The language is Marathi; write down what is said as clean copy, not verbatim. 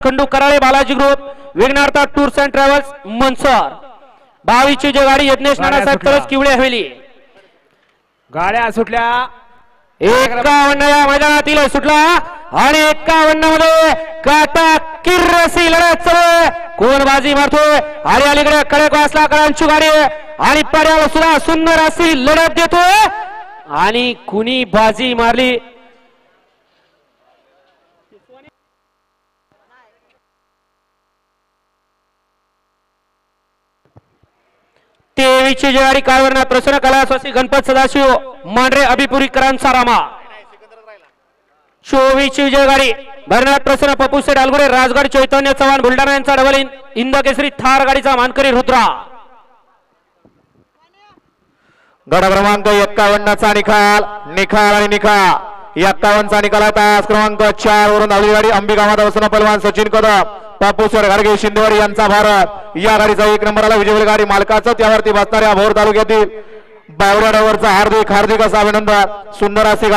Khandu Karale Balaji group Vighnartha tours and travels Mansar 22 ची जी गाडी यज्ञेश नानासाहेब कळस किवळे हवेली गाड्या सुटल्या 51 या मैदानातील सुटला आणि 51 मध्ये काटा किर्रसी लढत चालू कोण बाजी मारतोय आणि अलीकडे कडक वासला कळांची गाडी आणि पड्यावर सुद्धा सुंदर अशी लढत देतोय आणि कुणी बाजी मारली तेवीसची गाडी कारवरना प्रसन्न कलास्वासी गणपत सदाशिव मांढरे अभिपुरीकरांचा रामा 24 ची विजय गाडी भरनाथ प्रसन्न पप्पू सेठ अलगुडे राजगड चैतन्य चव्हाण बुलढाणा यांचा डबल इन इंदकेसरी थार गाडीचा मानकरी रुद्रा गड क्रमांक 51 चा निकाल आणि निकाल 51 चा निकाल तास क्रमांक 4 वरून धावली गाडी अंबिका माता वसना पलवान सचिन कदम पापूसर गाडगे शिंदेवाडी यांचा भारत या गाडीचा 1 नंबरला विजयी गाडी मालकाचं त्यावरती बसणाऱ्या भोर तालुक्यातील बावड्यावरचा हार्दिक असा अभिनंदन सुंदर अशी